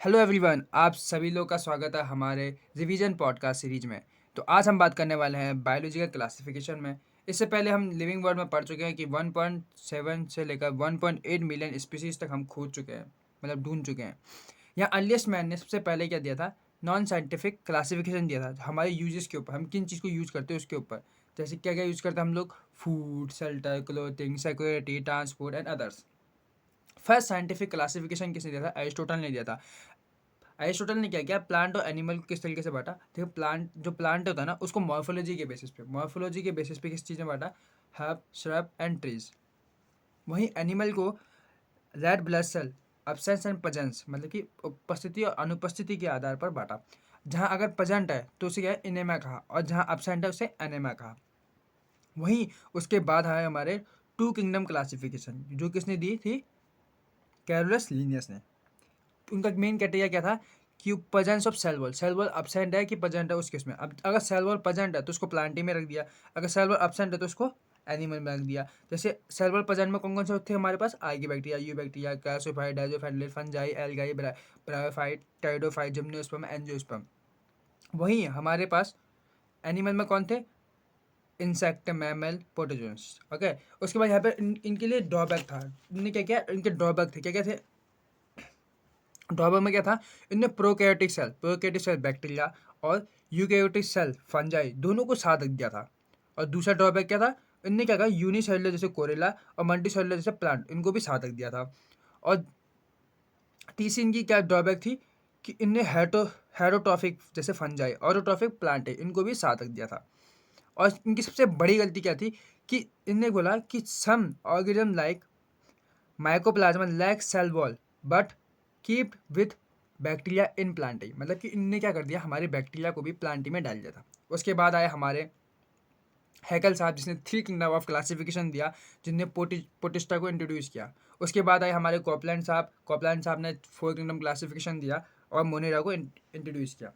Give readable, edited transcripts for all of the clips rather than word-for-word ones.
Hello everyone, आप सभी लोग का स्वागत है हमारे रिवीजन पॉडकास्ट सीरीज में। तो आज हम बात करने वाले हैं बायोलॉजिकल क्लासिफिकेशन में। इससे पहले हम लिविंग वर्ल्ड में पढ़ चुके हैं कि 1.7 से लेकर 1.8 मिलियन स्पीसीज तक हम खोज चुके हैं, मतलब ढूंढ चुके हैं। यहाँ अर्लीस्ट मैन ने सबसे पहले क्या दिया था? नॉन साइंटिफिक क्लासिफिकेशन दिया था हमारे यूजेस के ऊपर, हम किन चीज़ को यूज़ करते हैं उसके ऊपर। जैसे क्या क्या यूज़ करते हैं हम लोग? Food, shelter, clothing, security, transport and others. First scientific classification किसने दिया था? एरिस्टोटल ने दिया था। एरिस्टोटल ने क्या किया, प्लांट और एनिमल को किस तरीके से बांटा? देखो, प्लांट होता है ना, उसको मॉर्फोलॉजी के बेसिस पे किस चीज़ में बांटा? Herb, shrub and trees. वहीं एनिमल को red blood cell, absence and presence, मतलब कि उपस्थिति और अनुपस्थिति के आधार पर बांटा। जहाँ अगर प्रेजेंट है तो उसे क्या है? इनेमा कहा, और जहाँ अब्सेंट है उसे एनेमा कहा। वहीं उसके बाद है हमारे टू किंगडम क्लासिफिकेशन, जो किसने दी थी? कैरोलस लीनियस ने। उनका मेन क्राइटेरिया क्या था? कि presence of cell wall absent है कि प्रेजेंट है उस केस में। अब अगर सेल वॉल प्रेजेंट है तो उसको प्लांटी में रख दिया, अगर सेल वॉल अब्सेंट है तो उसको एनिमल में रख दिया। जैसे सेल वॉल प्रेजेंट में कौन कौन से थे हमारे पास? आर्की बैक्टीरिया, यू बैक्टीरिया, कैल्सिफाइड, डाइजोफाइट, fungi, algae, bryophyte, pteridophyte, gymnosperm, angiosperm. वहीं हमारे पास एनिमल में कौन थे? Insect, mammal, protozoans. ओके। उसके बाद यहाँ पे इनके लिए ड्रॉबैक था। इनने क्या किया? इनके ड्रॉबैक थे, क्या क्या थे? ड्रॉबैक में क्या था? इनने प्रोकैरियोटिक सेल बैक्टीरिया और यूकैरियोटिक सेल फंजाई दोनों को साथ रख दिया था। और दूसरा ड्रॉबैक क्या था? इनने क्या कहा? यूनिसेलुलर जैसे कोरेला और मल्टीसेलुलर जैसे प्लांट, इनको भी साथ रख दिया था। और तीसरी इनकी क्या ड्रॉबैक थी? कि इनने हेरोट्रॉफिक जैसे फंजाई, ऑटोट्रॉफिक प्लांट है, इनको भी साथ रख दिया था। और इनकी सबसे बड़ी गलती क्या थी? कि इनने बोला कि some organism like mycoplasma lack cell wall but keep with bacteria in plantae. मतलब कि इनने क्या कर दिया? हमारे बैक्टीरिया को भी प्लांटी में डाल दिया था। उसके बाद आए हमारे हैकल साहब, जिसने थ्री किंगडम ऑफ क्लासिफिकेशन दिया, जिनने पोटिस्टा को इंट्रोड्यूस किया। उसके बाद आए हमारे कॉपलैंड साहब ने फोर किंगडम क्लासिफिकेशन दिया और मोनेरा को इंट्रोड्यूस किया।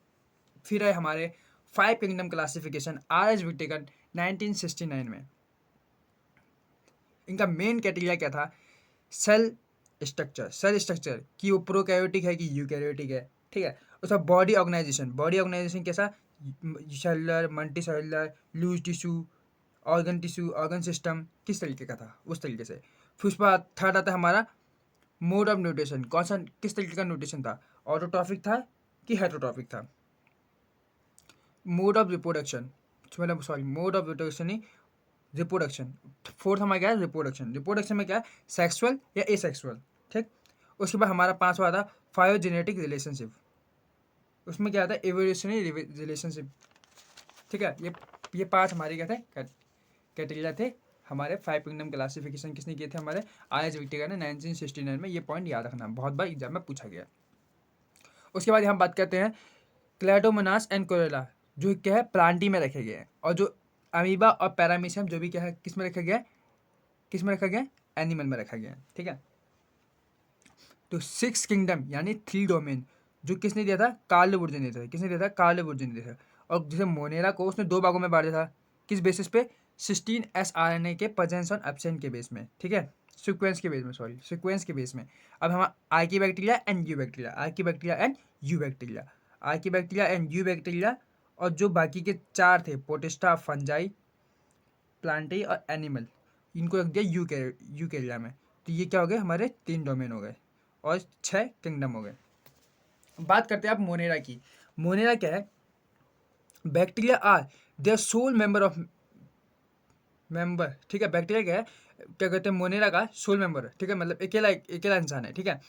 फिर आए हमारे five kingdom classification, R H Whittaker 1969 में। इनका मेन क्राइटेरिया क्या था? सेल स्ट्रक्चर कि वो प्रोकैरियोटिक है कि यूकैरियोटिक है। ठीक है। उसका बॉडी ऑर्गेनाइजेशन कैसा? Cellular, multicellular, loose tissue, organ system, किस तरीके का था उस तरीके से। फिर उसके बाद थर्ड आता है हमारा मोड ऑफ न्यूट्रिशन, कौन सा किस तरीके का न्यूट्रिशन था? ऑटोट्रॉफिक था कि हेटरोट्रॉफिक था? मोड ऑफ रिप्रोडक्शन, मतलब सॉरी, मोड ऑफ रिप्रोडक्शन नहीं, रिप्रोडक्शन। फोर्थ हमारा क्या है? रिप्रोडक्शन में क्या है? सेक्सुअल या एसेक्सुअल। ठीक। उसके बाद हमारा पांचवा आता है फायोजेनेटिक रिलेशनशिप। उसमें क्या आता है? Evolutionary relationship. ठीक है। ये पांच हमारे क्या थे? क्राइटेरिया थे हमारे फाइव किंगडम क्लासिफिकेशन। किसने किए थे? हमारे आर एच विक्टेकर ने 1969 में। ये पॉइंट याद रखना, बहुत बार एग्जाम में पूछा गया। उसके बाद हम बात करते हैं क्लैडोमोनास एंड कोरेला, जो क्या है? प्लांटी में रखे गए हैं। और जो अमीबा और पैरामीशियम, जो भी क्या है, किस में रखा गया है? किस में रखा गया है? एनिमल में रखा गया है। ठीक है। तो सिक्स किंगडम यानी थ्री डोमेन, जो किसने दिया था? कार्ल वुर्जन ने दिया था। किसने दिया था? कार्ल वुर्जन ने दिया था। और जैसे मोनेरा को उसने दो भागों में बांटा था। किस बेसिस पे? 16 SRNA के प्रेजेंस और एब्सेंट के बेस में। ठीक है। सीक्वेंस के बेस में। अब हम Archie bacteria and you bacteria और जो बाकी के चार थे, पोटेस्टा, फंजाई, प्लांटी और एनिमल, इनको रख दिया यूकेरिया में। तो ये क्या हो गए? हमारे तीन डोमेन हो गए और 6 किंगडम हो गए। बात करते हैं आप मोनेरा की। मोनेरा क्या है? Bacteria are their sole member. ठीक है। बैक्टीरिया क्या है? क्या कहते हैं? मोनेरा का सोल मेंबर है। ठीक है। मतलब अकेला इंसान है। ठीक है।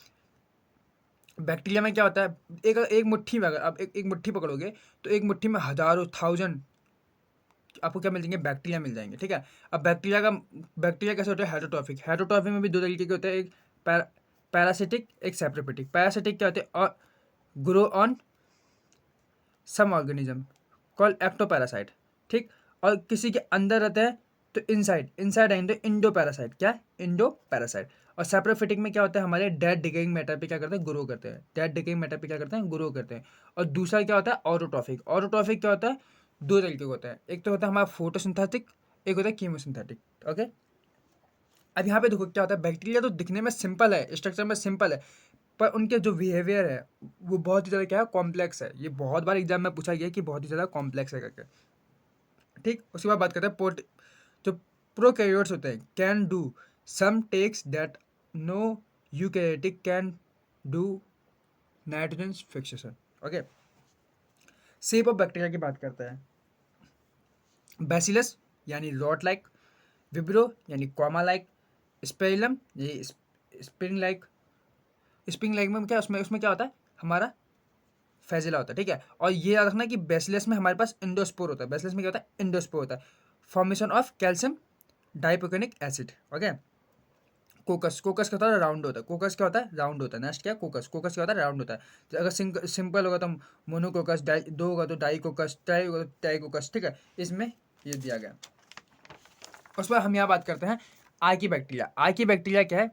बैक्टीरिया में क्या होता है? एक एक मुट्ठी में, अगर आप एक मुट्ठी पकड़ोगे तो एक मुट्ठी में हजारों थाउजेंड आपको क्या मिल जाएंगे? बैक्टीरिया मिल जाएंगे। ठीक है। अब बैक्टीरिया कैसे होता है? हेटरोट्रॉफी में भी दो तरीके के होते हैं, एक पैरासिटिक, एक सेप्रोफिटिक। पैरासिटिक क्या होते हैं? और grow on some organism called ectoparasite. ठीक। और किसी के अंदर रहते हैं तो इनसाइड आएंगे इंडो पैरासाइट। क्या? Indo parasite. और सेप्रोफिटिक में क्या होता है? हमारे डेड डिकेइंग मैटर पे क्या करते हैं? ग्रो करते हैं। डेड डिकेइंग मैटर पे क्या करते हैं? ग्रो करते हैं। और दूसरा क्या होता है? ऑटोट्रॉफिक क्या होता है? दो तरीके का होता है। एक तो होता है हमारा फोटोसिंथेटिक, एक होता है कीमोसिंथेटिक। ओके। अब यहाँ पे देखो क्या होता है? बैक्टीरिया तो दिखने में सिंपल है, स्ट्रक्चर में सिंपल है, पर उनके जो बिहेवियर है वो बहुत ही ज़्यादा क्या है, कॉम्प्लेक्स है। ये बहुत बार एग्जाम में पूछा गया है कि बहुत ही ज़्यादा कॉम्प्लेक्स है करके। ठीक, उसके बाद बात करते हैं जो प्रोकैरियोट्स होते हैं can do some tasks that no eukaryotic can do nitrogen fixation. Okay, shape of bacteria की बात करते हैं। बैसिलस यानी रॉट लाइक, विब्रो यानी कॉमा लाइक, स्पेलम ये स्प्रिंग लाइक में क्या, उसमें उसमें क्या होता है, हमारा फैजिला होता है। ठीक है, और ये याद रखना कि बैसिलस में हमारे पास इंडोस्पोर होता है। बैसिलस में क्या होता है, इंडोस्पोर होता है, formation of calcium dipicolinic acid. Okay, coccus क्या होता है, राउंड होता है। कोकस क्या होता है, राउंड होता है। नेक्स्ट क्या, कोकस क्या होता है, राउंड होता है। तो अगर सिंपल होगा तो मोनोकोकस, दो होगा तो डाइकोकस, ट्राई होगा तो ट्राइकोकस। ठीक है, इसमें ये दिया गया। उस पर हम यहाँ बात करते हैं आर्की बैक्टीरिया। आर्की बैक्टीरिया क्या है,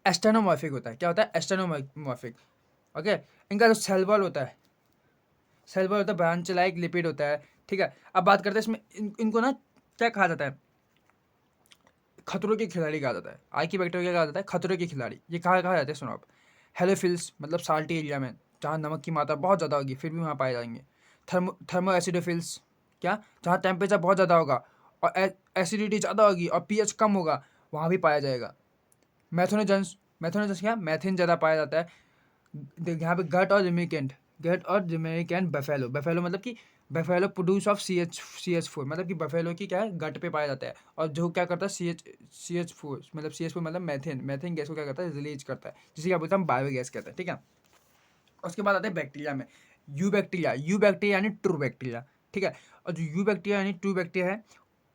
एस्टेनोमॉर्फिक होता है। क्या होता है, एस्टेनोमॉर्फिक। ओके, इनका जो सेल वॉल होता है, ब्रांच लाइक लिपिड होता है। ठीक है, अब बात करते हैं इसमें इनको ना क्या कहा जाता है, खतरों के खिलाड़ी कहा जाता है। आर्की बैक्टीरिया कहा जाता है खतरों के खिलाड़ी। ये कहा जाता है, सुनो आप। हेलोफिल्स मतलब साल्टी एरिया में जहाँ नमक की मात्रा बहुत ज़्यादा होगी फिर भी वहाँ पाए जाएंगे। थर्मो एसिडोफिल्स, क्या, जहाँ टेम्परेचर बहुत ज़्यादा होगा और एसिडिटी ज़्यादा होगी और पीएच कम होगा वहाँ भी पाया जाएगा। मैथोनोजेंस क्या, मैथिन ज़्यादा पाया जाता है। यहाँ पे गट और जिमेरिकेंट बफेलो मतलब कि बफेलो प्रोड्यूस ऑफ CH4 मतलब कि बफेलो की क्या है, गट पे पाया जाता है। और जो क्या करता है, CH4 मतलब मैथेन गैस को क्या करता है, रिलीज करता है, जिसे क्या बोलते हैं, हम बायोगैस कहते हैं। ठीक है, उसके बाद आते हैं बैक्टीरिया में। यू बैक्टीरिया यानी ट्रू बैक्टीरिया। ठीक है, और जो यू बैक्टीरिया यानी ट्रू बैक्टीरिया है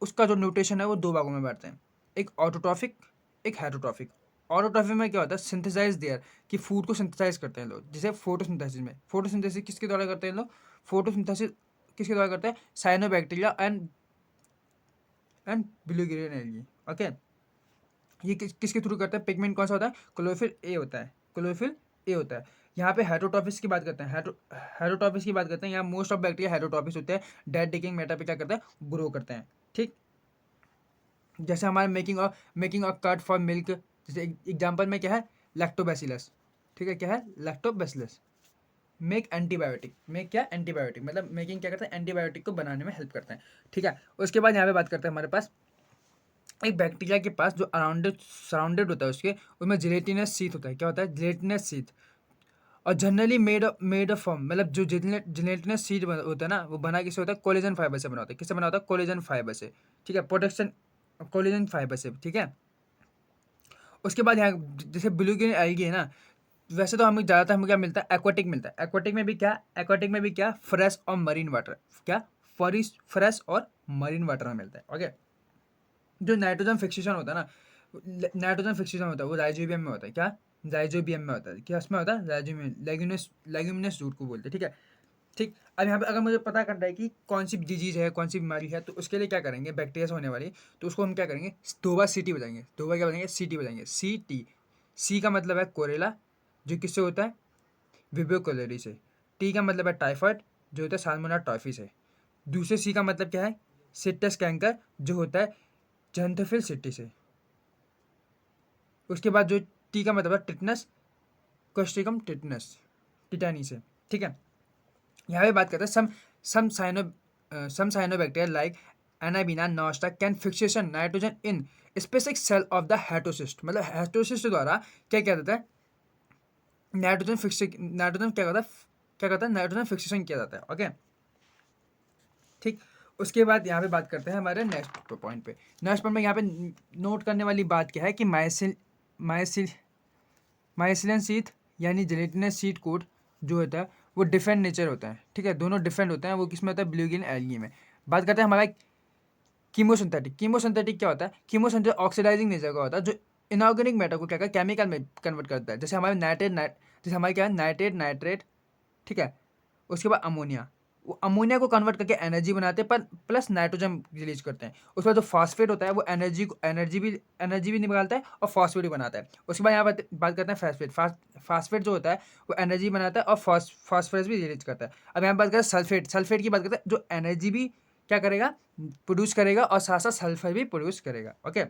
उसका जो न्यूट्रिशन है वो दो भागों में बांटते हैं, एक ऑटोट्रॉफिक, एक हेटरोट्रॉफिक। ऑटोट्रॉफिक में क्या होता है, सिंथेसाइज देयर, कि फूड को सिंथेसाइज करते हैं लोग, जैसे फोटोसिंथेसिस किसके द्वारा करते हैं लोग, फोटोसिंथेसिस किसके द्वारा करते हैं, साइनोबैक्टीरिया एंड ब्लूग्रेन एल्गी। ओके, ये किसके थ्रू करते हैं, पिगमेंट कौन सा होता है, क्लोरोफिल ए होता है। यहाँ पे हेटरोट्रॉफिस की बात करते हैं, हेटरोट्रॉफिस की बात करते हैं। यहाँ मोस्ट ऑफ बैक्टीरिया हेटरोट्रॉफिस होते हैं, डेड डिकेइंग मैटर पे क्या करते हैं, ग्रो करते हैं। ठीक, जैसे हमारे making of curd for milk, जैसे एग्जांपल में क्या है, लैक्टोबैसिलस। ठीक है, क्या है, लैक्टोबैसिलस। एंटीबायोटिक मतलब मेकिंग क्या करते हैं, एंटीबायोटिक को बनाने में हेल्प करते हैं। ठीक है, उसके बाद यहाँ पे बात करते हैं हमारे पास एक बैक्टीरिया के पास जो सराउंडेड होता है उसके, उसमें जिलेटिनस शीथ होता है। क्या होता है, जिलेटिनस शीथ। और जनरली मेड ऑफ फॉर्म मतलब जो जिलेटिनस शीथ होता है ना, वो बना किससे होता है, कोलेजन फाइबर से बना होता है। किससे बना होता है, कोलेजन फाइबर से। ठीक है, प्रोटेक्शन कोलेजन फाइबर से। ठीक है, उसके बाद यहाँ जैसे ब्लू ग्रीन एल्गी है ना, वैसे तो हमें ज़्यादातर हमें क्या मिलता है, एक्वाटिक मिलता है। एक्वाटिक में भी क्या, फ्रेश और मरीन वाटर, क्या, फ्रेश और मरीन वाटर में मिलता है। ओके, जो नाइट्रोजन फिक्सेशन होता है ना, वो राइजोबियम में होता है। क्या, राइजोबियम में होता है। क्या उसमें होता है, राइजोबियम, लेग्यूमिनस रूट को बोलते हैं। ठीक है, ठीक। अब यहाँ पे अगर मुझे पता करना है कि कौन सी डिजीज है, कौन सी बीमारी है, तो उसके लिए क्या करेंगे, बैक्टीरिया से होने वाली, तो उसको हम क्या करेंगे, दो बार सीटी बजाएंगे। क्या बजाएंगे, सीटी बजाएंगे, CT। सी का मतलब है कोरेला, जो किससे होता है, विब्रियो कोलेरी से। टी का मतलब है टाइफाइड, जो होता है साल्मोनेला टाइफी से। दूसरे सी का मतलब क्या है, सिट्टस कैंकर, जो होता है जेंथोफिल सिटी से। उसके बाद जो टी का मतलब है टिटनस, कोस्ट्रिकम टिटानी से। ठीक है, यहाँ पे बात करते हैं some cyanobacteria like Anabaena Nostoc can fixation nitrogen in specific cell of the heterocyst. मतलब हेटोसिस्ट द्वारा क्या किया जाता है, नाइट्रोजन क्या करता है, नाइट्रोजन फिक्सेशन किया जाता है। ओके, ठीक। उसके बाद यहाँ पे बात करते हैं हमारे नेक्स्ट पॉइंट पे। में यहाँ पे नोट करने वाली बात क्या है कि माइसिलिन शीथ यानी जेलेटिनस शीट कोट जो होता है वो डिफरेंट नेचर होता है। ठीक है, दोनों डिफरेंट होते हैं। वो किसमें होता है, ब्लूगिन एल्गी में। बात करते हैं हमारा कीमोसिंथेटिक क्या होता है, कीमोसिंथेटिक ऑक्सीडाइजिंग नेचर का होता है, जो इनऑर्गेनिक मैटर को क्या करता है, केमिकल में कन्वर्ट करता है। जैसे हमारे जैसे हमारे क्या है, नाइट्रेट। ठीक है, उसके बाद अमोनिया, वो अमोनिया को कन्वर्ट करके एनर्जी बनाते हैं, पर प्लस नाइट्रोजन रिलीज करते हैं। उसके बाद जो फास्फेट होता है वो एनर्जी भी निकालता है और फास्फेट भी बनाता है। उसके बाद यहाँ बात करते हैं फास्फेट जो होता है वो एनर्जी बनाता है और फास्फोरस भी रिलीज करता है। अब यहाँ बात करें सल्फेट की बात करते हैं, जो एनर्जी भी क्या करेगा, प्रोड्यूस करेगा और साथ साथ सल्फर भी प्रोड्यूस करेगा। ओके,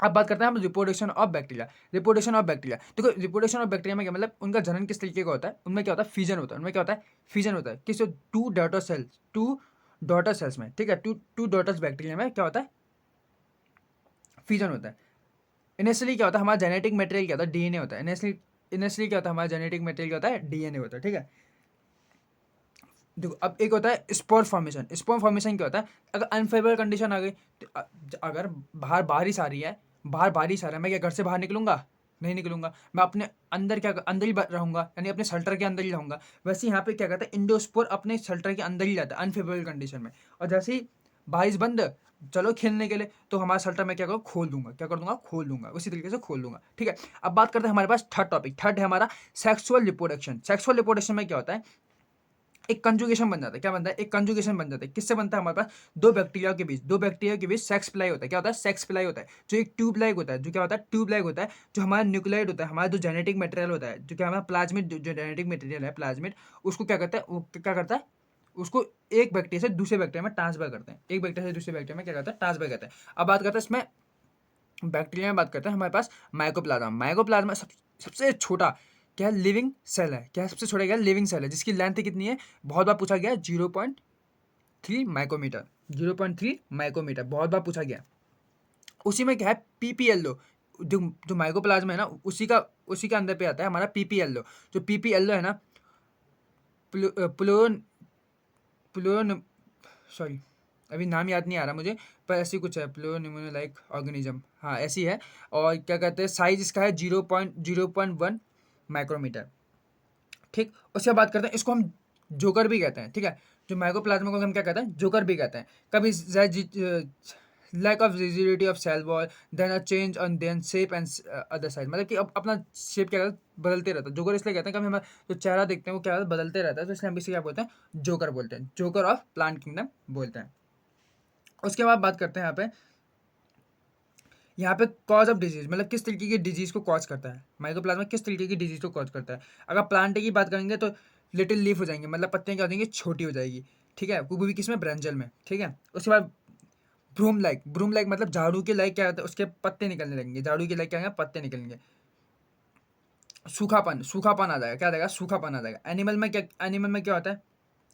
अब बात करते हैं हम reproduction of bacteria. Reproduction of bacteria, देखो रिप्रोडक्शन ऑफ बैक्टीरिया में क्या मतलब उनका जनन किस तरीके का होता है, उनमें क्या होता है फ्यूजन होता है, उनमें क्या होता है फ्यूजन होता है किस टू डॉटर सेल्स में, ठीक है, टू डॉटर्स बैक्टीरिया में क्या होता है फ्यूजन होता है। इनिशियली क्या होता है हमारा जेनेटिक मटेरियल क्या होता है डीएनए होता है। इनिशियली क्या होता है हमारा जेनेटिक मटेरियल क्या होता है डीएनए होता है, ठीक है। देखो अब एक होता है स्पोर फॉर्मेशन। स्पोर फॉर्मेशन क्या होता है, अगर अनफेवरेबल कंडीशन आ गई तो अगर बाहर बारिश आ रही है, बाहर बारिश आ रहा है, मैं क्या घर से बाहर निकलूंगा, नहीं निकलूंगा, मैं अपने अंदर क्या अंदर ही रहूंगा, यानी अपने शेल्टर के अंदर ही रहूंगा। वैसे यहाँ पे क्या कहता है इंडोस्पोर अपने शेल्टर के अंदर ही रहता है अनफेवरेबल कंडीशन में, और जैसे ही बारिश बंद, चलो खेलने के लिए, तो हमारा शेल्टर मैं क्या करूँ खोल दूंगा, क्या कर दूंगा खोल दूंगा, उसी तरीके से खोल दूंगा, ठीक है। अब बात करते हैं हमारे पास थर्ड टॉपिक, थर्ड है हमारा सेक्सुअल रिप्रोडक्शन। सेक्सुअल रिप्रोडक्शन में क्या होता है एक कंजुगेशन बन जाता है, क्या बनता है एक कंजुगेशन बन जाता है। किससे बनता है हमारे पास दो बैक्टीरिया के बीच सेक्स प्लाई होता है। क्या होता है सेक्स प्लाई होता है, जो एक ट्यूब लाइक होता है, जो क्या होता है ट्यूब लाइक होता है, जो हमारा न्यूक्लियाइड होता है, हमारा जो जेनेटिक मटेरियल होता है, जो क्या हमारा प्लाज्मिड जो जेनेटिक मटेरियल है प्लाज्मिड, उसको क्या करता है वो क्या करता है उसको एक बैक्टीरिया से दूसरे बैक्टीरिया में ट्रांसफर करते हैं, एक बैक्टीरिया से दूसरे बैक्टीरिया में क्या करता है ट्रांसफर करता है। अब बात करते हैं इसमें बैक्टीरिया में बात करते हैं हमारे पास माइकोप्लाज्मा। माइकोप्लाज्मा सबसे छोटा क्या है लिविंग सेल है, क्या है सबसे छोटा क्या है लिविंग सेल है, जिसकी लेंथ कितनी है बहुत बार पूछा गया है 0.3 माइक्रोमीटर। 0.3 माइक्रोमीटर बहुत बार पूछा गया। उसी में क्या है पीपीएलओ, जो जो माइकोप्लाज्मा है ना उसी का अंदर पे आता है हमारा पीपीएलओ। जो पीपीएलओ है ना प्लोन प्लोन सॉरी अभी नाम याद नहीं आ रहा मुझे, पर ऐसी कुछ है प्लोनिमो लाइक ऑर्गेनिज्म, हाँ ऐसी है। और क्या कहते हैं साइज इसका है 0.1 माइक्रोमीटर, ठीक। उसके बाद करते हैं इसको हम जोकर भी कहते हैं, ठीक है। जो माइकोप्लाज्मा को हम क्या कहते हैं जोकर भी कहते हैं। कभी lack of rigidity of cell wall, then a change on then shape and other size, मतलब कि अब अपना शेप क्या कहता है बदलते रहता है। जोकर इसलिए कहते हैं कभी हमारा जो चेहरा देखते हैं वो क्या बदलते रहता है, तो इसलिए हम इसे क्या बोलते हैं जोकर बोलते हैं, जोकर ऑफ प्लांट किंगडम बोलते हैं। उसके बाद बात करते हैं यहाँ पे कॉज ऑफ डिजीज, मतलब किस तरीके की डिजीज को कॉज करता है माइकोप्लाज्मा, किस तरीके की डिजीज को कॉज करता है। अगर प्लांट की बात करेंगे तो लिटिल लीफ हो जाएंगे, मतलब पत्तियां क्या हो जाएंगी छोटी हो जाएगी, ठीक है, वो भी किसमें ब्रंजल में, ठीक है। उसके बाद ब्रूम लाइक मतलब झाड़ू के लाइक क्या होता है उसके पत्ते निकलने लगेंगे, झाड़ू के लाइक क्या होगा पत्ते निकलेंगे। सूखापन आ जाएगा, क्या आ जाएगा सूखापन आ जाएगा। एनिमल में क्या होता है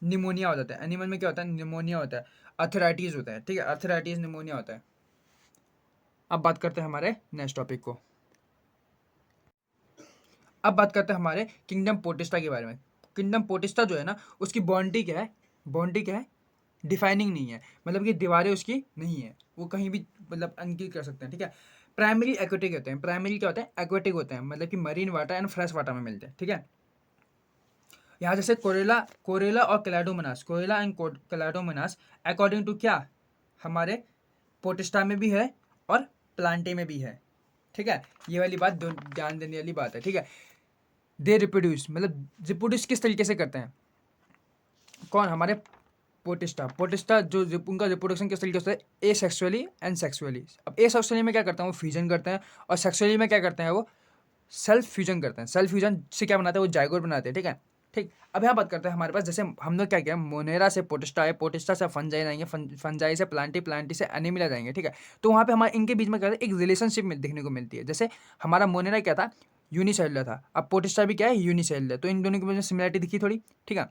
निमोनिया हो जाता है, एनिमल में क्या होता है निमोनिया होता है, अर्थराइटिस होता है, ठीक है, अर्थराइटिस निमोनिया होता है। अब बात करते हैं हमारे नेक्स्ट टॉपिक को। अब बात करते हैं हमारे किंगडम पोटिस्टा के बारे में। किंगडम पोटिस्टा जो है ना उसकी बाउंड्री क्या है, बाउंड्री क्या है डिफाइनिंग नहीं है, मतलब कि दीवारें उसकी नहीं है, वो कहीं भी मतलब अंकित कर सकते हैं, ठीक है। प्राइमरी एक्वेटिक होते हैं, प्राइमरी क्या होते हैं एक्वेटिक होते हैं, मतलब कि marine water and fresh water में मिलते हैं, ठीक है। यहाँ जैसे कोरेला और क्लैडोमोनास, कोरेला एंड क्लैडोमोनास अकॉर्डिंग टू क्या हमारे पोटिस्टा में भी है और प्लांटे में भी है, ठीक है। ये वाली बात ध्यान देने वाली बात है, ठीक है। दे रिप्रोड्यूस, मतलब रिप्रोड्यूस किस तरीके से करते हैं कौन हमारे पोटिस्टा जो उनका रिप्रोडक्शन किस तरीके से होता है ए सेक्सुअली एंड सेक्सुअली। अब ए सेक्सुअली में क्या करते हैं वो फ्यूजन करते हैं, और सेक्सुअली में क्या करते हैं वो सेल्फ फ्यूजन करते हैं। सेल्फ फ्यूजन से क्या बनाते हैं वो जाइगोट बनाते हैं, ठीक है, ठीक। अब यहाँ बात करते हैं हमारे पास जैसे हम लोग क्या किया मोनेरा से पोटिस्टा है, पोटिस्टा से फंजाई जाएंगे, फंजाई से प्लांटी, प्लांटी से एनिमिला जाएंगे, ठीक है। तो वहाँ पे हमारे इनके बीच में क्या है एक रिलेशनशिप देखने को मिलती है। जैसे हमारा मोनेरा क्या था यूनिसेलुलर था, अब पोटिस्टा भी क्या है यूनिसेलुलर, तो इन दोनों के बीच में सिमिलरिटी दिखी थोड़ी, ठीक है।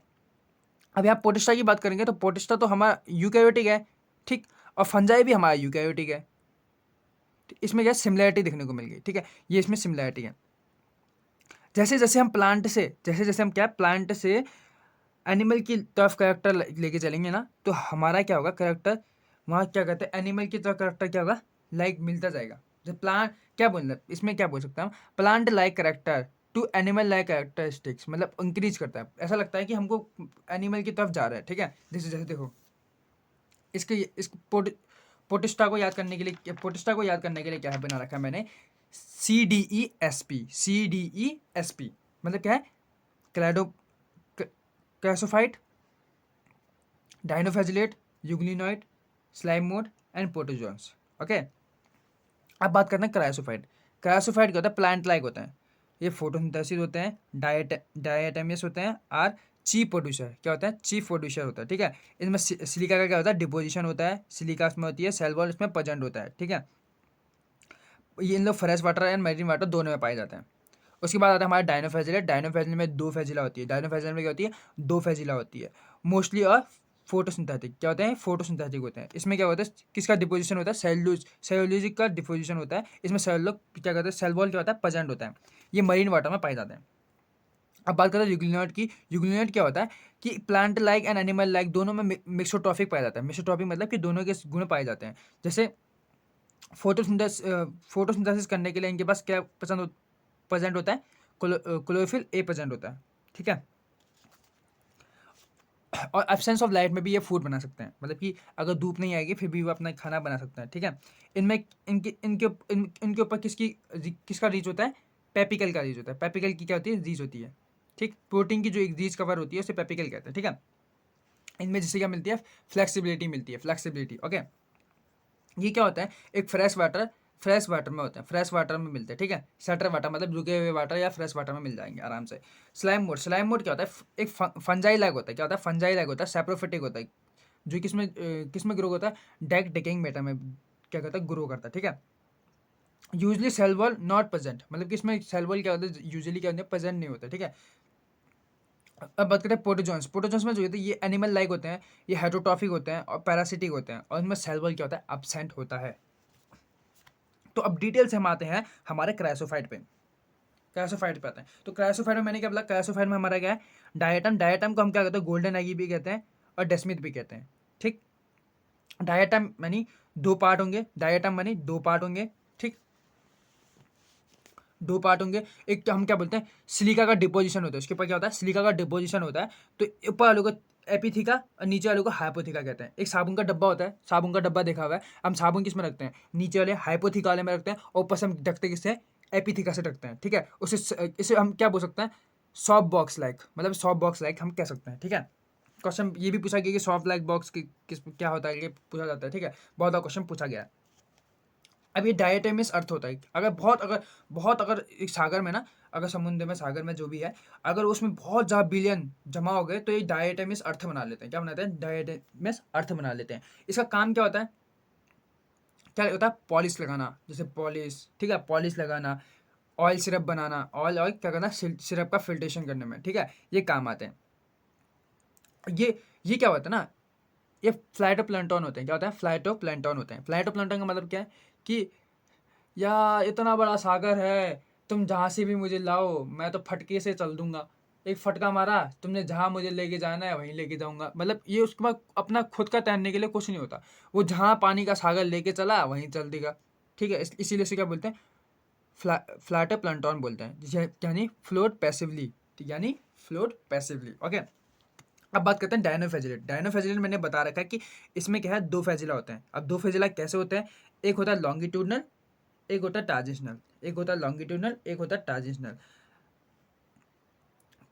अब यहाँ पोटिस्टा की बात करेंगे तो पोटिस्टा तो हमारा यूकैरियोटिक है, ठीक, और फंजाई भी हमारा यूकैरियोटिक है, इसमें क्या सिमिलरिटी देखने को मिल गई, ठीक है, ये इसमें सिमिलरिटी है। जैसे जैसे हम प्लांट से एनिमल की तरफ करेक्टर लेके चलेंगे ना, तो हमारा क्या होगा करेक्टर वहाँ क्या कहते हैं एनिमल की तरफ करेक्टर क्या होगा लाइक मिलता जाएगा। जब प्लांट क्या बोल इसमें क्या बोल सकता हूँ plant like character to animal like characteristics, मतलब इंक्रीज करता है, ऐसा लगता है कि हमको एनिमल की तरफ जा रहा है, ठीक है। जैसे जैसे देखो पोटिस्टा को याद करने के लिए क्या है बना रखा है मैंने CDESP, CDESP मतलब क्या है क्लैडो कैसोफाइट, dinoflagellate, euglenoid, slime mould and protozoans, okay. अब बात करते हैं क्रायोसोफाइट। क्रायोसोफाइट क्या होता है प्लांट लाइक होता है, ये फोटोसिंथेसिस होते हैं, डायटोमियस होते हैं, और चीफ प्रोड्यूसर क्या होता है चीफ प्रोड्यूसर होता है, ठीक है। इसमें सिलिका का क्या होता है डिपोजिशन होता है, सिलिका इसमें होती है, सेल वॉल इसमें प्रेजेंट होता है, ठीक है। ये इन लोग fresh water and marine water दोनों में पाए जाते हैं। उसके बाद आता है हमारा डायनोफेजिलेट। डायनोफेजिलेट में 2 फेजिला होती है। डायनोफेजिलेट में क्या होती है, 2 फेजिला होती है। मोस्टली और फोटोसिंथेटिक क्या होते हैं, फोटोसिंथेटिक होते हैं। इसमें क्या होता है, किसका डिपोजिशन होता है, सेलुलोज का डिपोजिशन होता है। इसमें सेलुलो क्या कहते हैं, सेल वॉल क्या होता है, प्रेजेंट होता है। ये मरीन वाटर में पाए जाते हैं। अब बात करते हैं यूग्लिनोइड की। यूग्लिनोइड क्या होता है कि plant like and animal like दोनों में मिक्सोट्रॉफिक पाया जाता है। मिक्सोट्रॉफिक मतलब कि दोनों के गुण पाए जाते हैं। जैसे फोटोसिंथेसिस करने के लिए इनके पास क्या प्रेजेंट होता है, क्लोरोफिल ए प्रेजेंट होता है, ठीक है। और एब्सेंस ऑफ लाइट में भी ये फूड बना सकते हैं, मतलब कि अगर धूप नहीं आएगी फिर भी वो अपना खाना बना सकते हैं, ठीक है। इनमें इनके ऊपर किसका रीच होता है, पेपिकल का रीच होता है। पेपिकल की क्या होती है, रीच होती है, ठीक। प्रोटीन की जो एक रीच कवर होती है उसे पेपिकल कहते हैं, ठीक है। इनमें जिससे क्या मिलती है, फ्लेक्सिबिलिटी मिलती है, फ्लेक्सिबिलिटी, ओके। ये क्या होता है, एक फ्रेश वाटर में होते हैं, फ्रेश वाटर में मिलते हैं, ठीक है। सेटर वाटर मतलब रुके हुए वाटर या फ्रेश वाटर में मिल जाएंगे आराम से। स्लाइम मोड क्या होता है, एक फंजाई लाइक होता है। क्या होता है, फंजाई लाइक होता है, सेप्रोफिटिक होता है, जो किसमें ग्रो होता है, डेकेइंग मैटर में क्या करता है, ग्रो करता है, ठीक है। Usually cell wall not present, मतलब कि इसमें सेल वॉल क्या होता है, यूजली क्या होता है, प्रेजेंट नहीं होता, ठीक है। अब बात करते हैं प्रोटोजोन्स। प्रोटोजोन्स में जो होते हैं ये एनिमल लाइक होते हैं, ये हेटरोट्रॉफिक होते हैं और पैरासिटिक होते हैं, और इनमें सेल वॉल क्या होता है, एब्सेंट होता है। तो अब डिटेल से हम आते हैं हमारे क्रायोसोफाइट पे। क्रायोसोफाइट पे आते हैं। तो क्रायोसोफाइट में मैंने क्या बोला, क्रायोसोफाइट में हमारा क्या है, डायटम। डायटम को हम क्या कहते हैं, गोल्डन एगी भी कहते हैं और डेस्मिथ भी कहते हैं, ठीक। डायटम यानी 2 पार्ट होंगे, डायटम यानी 2 पार्ट होंगे, ठीक। 2 पार्ट होंगे। एक तो हम क्या बोलते हैं, सिलिका का डिपोजिशन होता है, उसके ऊपर क्या होता है, सिलिका का डिपोजिशन होता है। तो ऊपर वालों को एपिथिका और नीचे वालों को हाइपोथिका कहते हैं। एक साबुन का डब्बा होता है, साबुन का डब्बा देखा हुआ है, हम साबुन किस में रखते हैं, नीचे वाले हाइपोथिका वाले में रखते हैं, और ऊपर से हम ढकते हैं किससे, एपिथिका से ढकते हैं, ठीक है। इसे हम क्या बोल सकते हैं, सॉफ्ट बॉक्स लाइक, मतलब सॉफ्ट बॉक्स लाइक हम कह सकते हैं, ठीक है। क्वेश्चन ये भी पूछा गया कि सॉफ्ट लाइक बॉक्स की किस क्या होता है, ये पूछा जाता है, ठीक है। बहुत बार क्वेश्चन पूछा गया है। अब ये डायटोमियस अर्थ होता है, अगर एक सागर में ना, अगर समुद्र में, सागर में जो भी है, अगर उसमें बहुत ज़्यादा बिलियन जमा हो गए तो ये डायटोमियस अर्थ बना लेते हैं। क्या बनाते हैं, डायटोमियस अर्थ बना लेते हैं। इसका काम क्या होता है, क्या होता है, पॉलिश लगाना, जैसे पॉलिश, ठीक है, पॉलिश लगाना, ऑयल सिरप बनाना, ऑयल क्या करना, सिरप का फिल्ट्रेशन करने में, ठीक है, ये काम आते हैं। ये क्या होता है ना, ये फ्लाइटोप्लैंटन होते हैं। क्या होता है, फ्लाइटोप्लैंटन होते हैं। फ्लाइटोप्लैंटन का मतलब क्या है कि या इतना बड़ा सागर है, तुम जहाँ से भी मुझे लाओ मैं तो फटके से चल दूंगा। एक फटका मारा, तुमने जहाँ मुझे लेके जाना है वहीं लेके जाऊंगा। मतलब ये उसके बाद अपना खुद का तैरने के लिए कुछ नहीं होता, वो जहाँ पानी का सागर लेके चला वहीं चल देगा, ठीक है। इसीलिए से क्या बोलते हैं, फ्लैटर प्लांटन बोलते हैं, यानी फ्लोट पैसिवली, यानी फ्लोट पैसिवली, ओके। अब बात करते हैं डायनोफेजिलेट। डायनोफेजिलेट मैंने बता रखा है कि इसमें क्या है, 2 फेजिला होते हैं। अब 2 फेजिला कैसे होते हैं, एक होता है लॉन्गिट्यूडनल, एक होता है टार्जिशनल। एक होता है लॉन्गिट्यूडनल, एक होता है टार्जिशनल,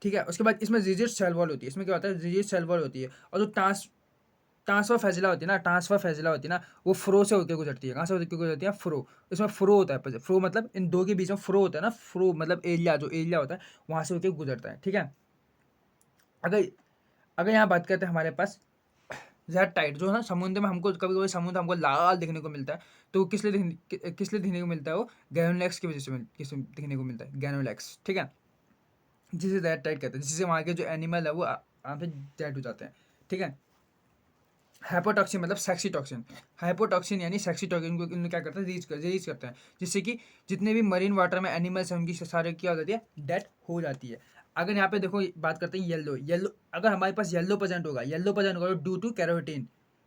ठीक है। उसके बाद इसमें रिजिड सेल वॉल होती है। इसमें क्या होता है, रिजिड सेल वॉल होती है। और जो ट्रांसफर फैजिला होती है ना, ट्रांसफर फैजिला होती है ना, वो फ्रो से होकर गुजरती है। कहाँ से होकर गुजरती है, फ्रो। इसमें फ्रो होता है, फ्रो मतलब इन दो के बीच में फ्रो होता है ना, फ्रो मतलब एरिया, जो एरिया होता है वहाँ से होकर गुजरता है, ठीक है। अगर अगर यहाँ बात करते हैं हमारे पास जेड टाइड, जो है ना समुद्र में, हमको कभी कभी समुद्र हमको लाल देखने को मिलता है, तो वो किस लिए देखने को मिलता है, वो गैनोलेक्स की वजह से दिखने को मिलता है, गैनोलेक्स, ठीक है। जिसे जेड टाइड कहते हैं, जिससे वहाँ के जो एनिमल है वो आराम से डेड हो जाते हैं, ठीक है। हाइपोटॉक्सिन मतलब सेक्सी टॉक्सिन। हाइपोटॉक्सिन यानी सेक्सी टॉक्सिन को इनमें क्या करते हैं, रिलीज करते हैं, जिससे कि जितने भी मरीन वाटर में एनिमल्स हैं उनकी सारे क्या हो जाती है, डेथ हो जाती है। अगर यहाँ पे देखो बात करते हैं येलो, अगर हमारे पास येलो प्रेजेंट होगा, तो due to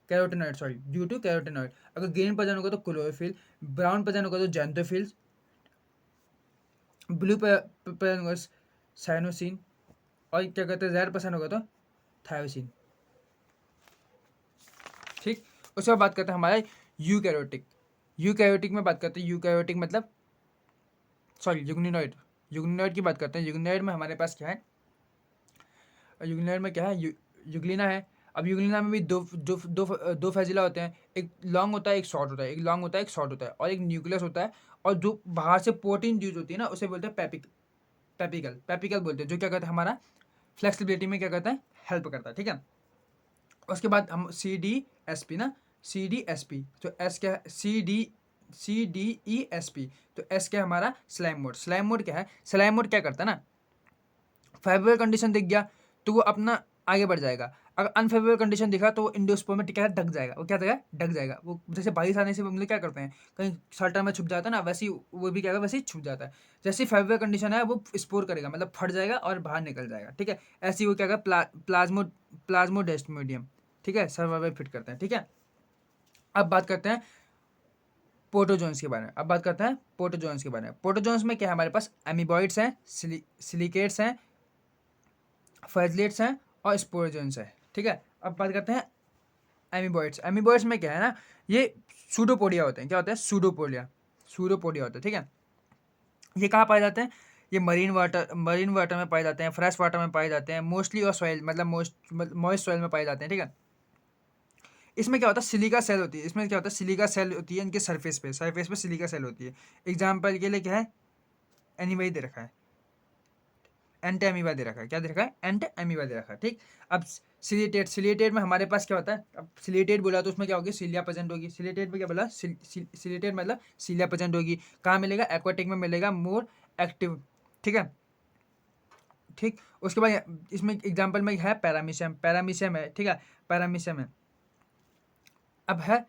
carotenoid, sorry, due to carotenoid. अगर ग्रीन प्रेजेंट होगा तो क्लोरोफिल, ब्राउन प्रेजेंट होगा तो जैंथोफिल्स, ब्लू प्रेजेंट होगा साइनोसिन, और क्या कहते हैं, रेड प्रेजेंट होगा तो थायोसिन, ठीक। उसके बाद बात करते हैं हमारे यूकैरियोटिक। यूकैरियोटिक में बात करते हैं, यूकैरियोटिक मतलब सॉरी युग्निनॉइड। युग्निनॉइड की बात करते हैं। युग्निनॉइड में हमारे पास क्या है, युग्निनॉइड में क्या है, युग्लिना है। अब युग्लिना में भी दो फैजिला होते हैं, एक लॉन्ग होता है, एक शॉर्ट होता है, एक लॉन्ग होता है, एक शॉर्ट होता है, और एक न्यूक्लियस होता है। और जो बाहर से प्रोटीन यूज होती है ना, उसे बोलते हैं पेपिकल बोलते हैं, जो क्या करता है, हमारा फ्लेक्सिबिलिटी में क्या करता है, हेल्प करता है, ठीक है। उसके बाद हम सी डी एस पी ना, सी डी एस पी, तो एस क्या है, सी डी CDESP। तो S क्या है हमारा स्लाइम मोड। स्लाइम मोड क्या है, स्लाइम मोड क्या करता है ना, फेवरेबल कंडीशन दिख गया तो वो अपना आगे बढ़ जाएगा, अगर अनफेवरेबल कंडीशन दिखा तो वो इंडोस्पोर में टिका है, ढक जाएगा। वो क्या देगा, ढक जाएगा। वो जैसे बारिश आने से हम लोग क्या करते हैं, कहीं शर्टर में छुप जाता है ना, वैसे ही वो भी क्या है, वैसे ही छुप जाता है। जैसे फेवरेबल कंडीशन है वो स्पोर करेगा, मतलब फट जाएगा और बाहर निकल जाएगा। ठीक है, ऐसे ही वो क्या करेगा, प्लाज्मोडेस्मोडियम, ठीक है, सर्वाइवल फिट करते हैं। ठीक है, अब बात करते हैं पोटोजोन्स के बारे में। अब बात करते हैं पोटोजोन्स के बारे में। पोटोजोन्स में क्या है, हमारे पास एमीबॉइड्स हैं, सिलिकेट्स हैं, फ्लैजिलेट्स हैं और स्पोरोजोन्स हैं। ठीक है, अब बात करते हैं एमीबॉइड्स। एमीबॉइड्स में क्या है ना, ये सूडोपोडिया होते हैं। क्या होते हैं, सूडोपोडिया, सूडोपोडिया होते हैं। ठीक है, ये कहाँ पाए जाते हैं, ये मरीन वाटर में पाए जाते हैं, फ्रेश वाटर में पाए जाते हैं, मोस्टली और सॉइल मतलब मॉइस्ट सॉइल में पाए जाते हैं। ठीक है, इसमें क्या होता है, सिलिका सेल होती है। इसमें क्या होता है, सिलिका सेल होती है इनके सरफेस पे सिलिका सेल होती है। एग्जाम्पल के लिए क्या है, एनीवे दे रखा है, एंट एमीबा दे रखा है। क्या दे रखा है, एंट एमीबा दे रखा है। ठीक, अब सिलिएटेड में हमारे पास क्या होता है, अब सिलिएटेड बोला तो उसमें क्या होगी, सीलिया प्रेजेंट होगी। सिलिएटेड में क्या बोला, सिलिएटेड मतलब सीलिया प्रेजेंट होगी। कहाँ मिलेगा, एक्वाटिक में मिलेगा, मोर एक्टिव। ठीक है, ठीक, उसके बाद इसमें एग्जाम्पल में है पैरामीशियम, पैरामीशियम है। ठीक है, पैरामीशियम है। अब है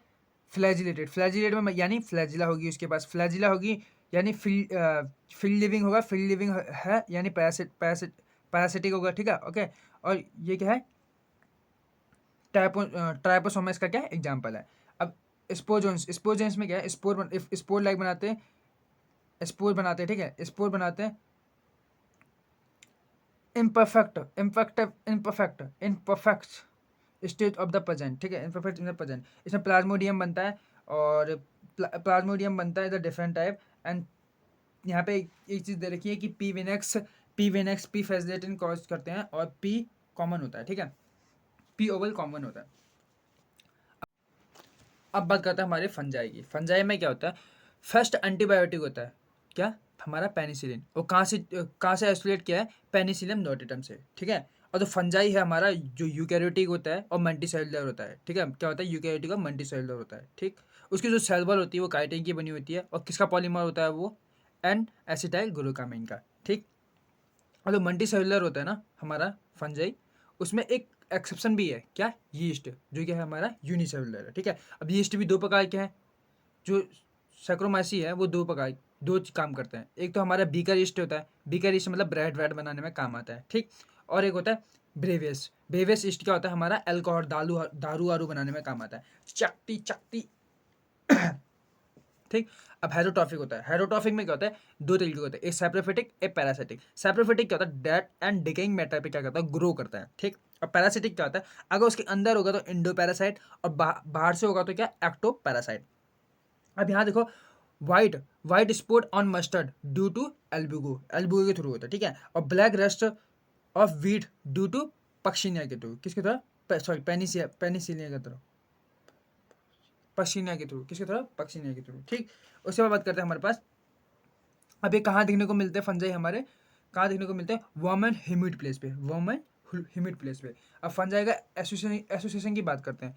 फ्लैजिलेटेड, फ्लैजिलेटेड में यानी फ्लैजिला होगी उसके पास, फ्लैजिला होगी यानी फील्ड लिविंग होगा, फील्ड लिविंग है यानी पैरासिटिक होगा। ठीक है, ओके, और ये क्या है, ट्राइपोसोमा इसका क्या एग्जाम्पल है। अब स्पोरजोन्स में क्या है, स्पोर लाइक बनाते हैं, स्पोर बनाते हैं। ठीक है, स्पोर बनाते हैं imperfect stage of the present. ठीक है, इम्परफेक्ट इन द प्रेजेंट। इसमें प्लाज्मोडियम बनता है, और प्लाज्मोडियम बनता है द डिफरेंट टाइप। एंड यहाँ पे एक चीज़ दे रखी है कि पी वेनेक्स पी फेजिलेटिन कॉज करते हैं, और पी कॉमन होता है। ठीक है, पी ओवल कॉमन होता है। अब बात करते हैं हमारे फंजाई की। फंजाई में क्या होता है, फर्स्ट एंटीबायोटिक होता है क्या, हमारा पेनिसिलिन। और कहाँ से आइसोलेट किया है, पेनिसिलियम नोटेटम से। ठीक है, और जो फंजाई है हमारा, जो यूकैरियोटिक होता है और मल्टीसेलुलर होता है। ठीक है, क्या होता है, यूकैरियोटिक और मल्टीसेलुलर होता है। ठीक, उसकी जो सेल वॉल होती है वो काइटिन की बनी होती है, और किसका पॉलीमर होता है, वो एन एसिटाइल ग्लूकामाइन का। ठीक, और जो मल्टी सेलुलर होता है ना हमारा फंजाई, उसमें एक एक्सेप्शन भी है, क्या, यीस्ट, जो कि है हमारा यूनिसेलुलर है। ठीक है, अब यीस्ट भी दो प्रकार के हैं। जो सैक्रोमाइसी है वो दो काम करते हैं। एक तो हमारा बीकर यीस्ट होता है, बीकर यीस्ट मतलब ब्रेड व्रेड बनाने में काम आता है। ठीक, और एक होता है ब्रेवियस। ब्रेवियस यीस्ट क्या होता है, हमारा अल्कोहल दारू वारू बनाने में काम आता है, चकती चकती। ठीक, अब हेरोट्रॉफिक होता है। हेरोट्रॉफिक में क्या होता है, दो तरीके के होते हैं, एक सैप्रोफिटिक, एक पैरासिटिक। सैप्रोफिटिक क्या होता है, डेड एंड डिकेइंग मैटर पे क्या करता है, ग्रो करता है। ठीक, और पैरासिटिक क्या होता है, अगर उसके अंदर होगा तो इंडो पैरासाइट, और बाहर से होगा तो क्या, एक्टो पैरासाइट। अब यहाँ देखो, white white spot on mustard due to Albugo के थ्रू होता है। ठीक है, और black rust of wheat due to Puccinia के थ्रू, किसके थ्रू, सॉरी पेनिसिलिया के थ्रू, पक्षिनिया के थ्रू, किसके थ्रू, पक्षिनिया के थ्रू। ठीक, उसके बाद बात करते हैं हमारे पास, अब ये कहाँ देखने को मिलते हैं फंजाई हमारे, कहाँ देखने को मिलते हैं, वार्म एंड ह्यूमिड प्लेस पे, वार्म एंड ह्यूमिड प्लेस पे। अब फंजाई का एसोसिएशन की बात करते हैं।